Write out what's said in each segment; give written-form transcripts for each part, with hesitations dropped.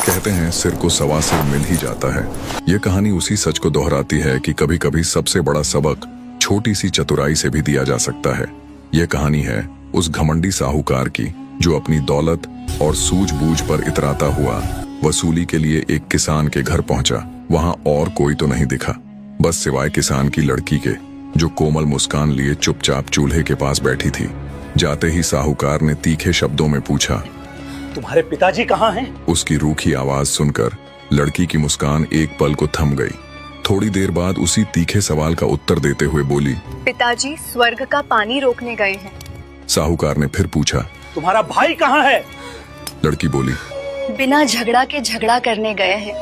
कहते हैं सिर को सवा सिर मिल ही जाता है। यह कहानी उसी सच को दोहराती है कि कभी कभी सबसे बड़ा सबक छोटी सी चतुराई से भी दिया जा सकता है। यह कहानी है उस घमंडी साहूकार की जो अपनी दौलत और सूझबूझ पर इतराता हुआ वसूली के लिए एक किसान के घर पहुंचा। वहां और कोई तो नहीं दिखा, बस सिवाय किसान की लड़की के, जो कोमल मुस्कान लिए चुपचाप चूल्हे के पास बैठी थी। जाते ही साहूकार ने तीखे शब्दों में पूछा, तुम्हारे पिताजी कहाँ हैं? उसकी रूखी आवाज सुनकर लड़की की मुस्कान एक पल को थम गई। थोड़ी देर बाद उसी तीखे सवाल का उत्तर देते हुए बोली, पिताजी स्वर्ग का पानी रोकने गए हैं। साहूकार ने फिर पूछा, तुम्हारा भाई कहाँ है? लड़की बोली, बिना झगड़ा के झगड़ा करने गए हैं।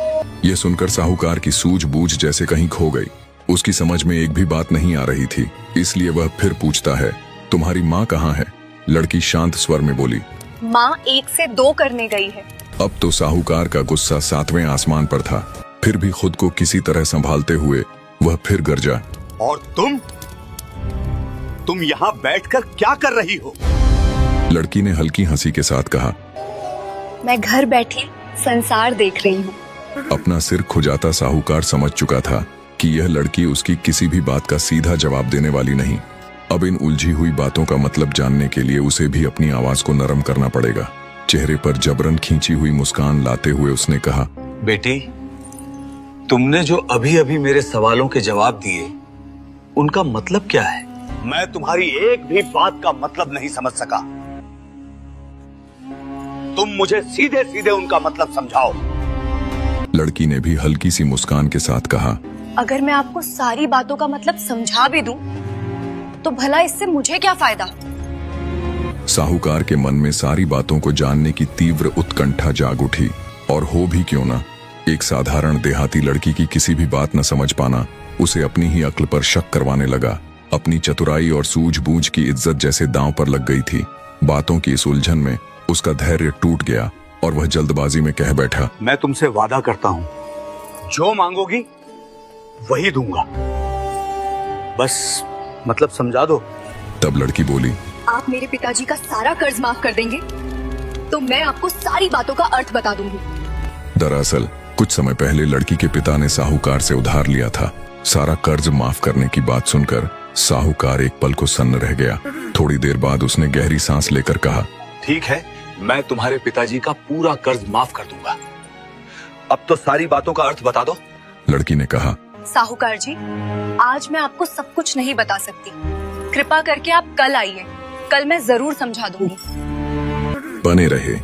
यह सुनकर साहूकार की सूझबूझ जैसे कहीं खो गई। उसकी समझ में एक भी बात नहीं आ रही थी, इसलिए वह फिर पूछता है, तुम्हारी माँ कहाँ है? लड़की शांत स्वर में बोली, माँ 1 से 2 करने गई है। अब तो साहूकार का गुस्सा 7वें आसमान पर था। फिर भी खुद को किसी तरह संभालते हुए वह फिर गरजा, और तुम यहाँ बैठकर क्या कर रही हो? लड़की ने हल्की हंसी के साथ कहा, मैं घर बैठी संसार देख रही हूँ। अपना सिर खुजाता साहूकार समझ चुका था कि यह लड़की उसकी किसी भी बात का सीधा जवाब देने वाली नहीं। अब इन उलझी हुई बातों का मतलब जानने के लिए उसे भी अपनी आवाज को नरम करना पड़ेगा। चेहरे पर जबरन खींची हुई मुस्कान लाते हुए उसने कहा, बेटी, तुमने जो अभी अभी मेरे सवालों के जवाब दिए, उनका मतलब क्या है? मैं तुम्हारी एक भी बात का मतलब नहीं समझ सका। तुम मुझे सीधे सीधे उनका मतलब समझाओ। लड़की ने भी हल्की सी मुस्कान के साथ कहा, अगर मैं आपको सारी बातों का मतलब समझा भी दूं, तो भला इससे मुझे क्या फायदा? साहूकार के मन में सारी बातों को जानने की तीव्र उत्कंठा जाग उठी। और हो भी क्यों ना, एक साधारण देहाती लड़की की किसी भी बात न समझ पाना उसे अपनी ही अक्ल पर शक करवाने लगा। अपनी चतुराई और सूझबूझ की इज्जत जैसे दांव पर लग गई थी। बातों की इस उलझन में उसका धैर्य टूट गया और वह जल्दबाजी में कह बैठा, मैं तुमसे वादा करता हूँ, जो मांगोगी वही दूंगा, बस मतलब समझा दो। तब लड़की बोली, आप मेरे पिताजी का सारा कर्ज माफ कर देंगे तो मैं आपको सारी बातों का अर्थ बता दूंगी। दरअसल कुछ समय पहले लड़की के पिता ने साहूकार से उधार लिया था। सारा कर्ज माफ करने की बात सुनकर साहूकार एक पल को सन्न रह गया। थोड़ी देर बाद उसने गहरी सांस लेकर कहा, ठीक है, मैं तुम्हारे पिताजी का पूरा कर्ज माफ कर दूंगा। अब तो सारी बातों का अर्थ बता दो। लड़की ने कहा, साहूकार जी, आज मैं आपको सब कुछ नहीं बता सकती। कृपा करके आप कल आइए, कल मैं जरूर समझा दूंगी। बने रहे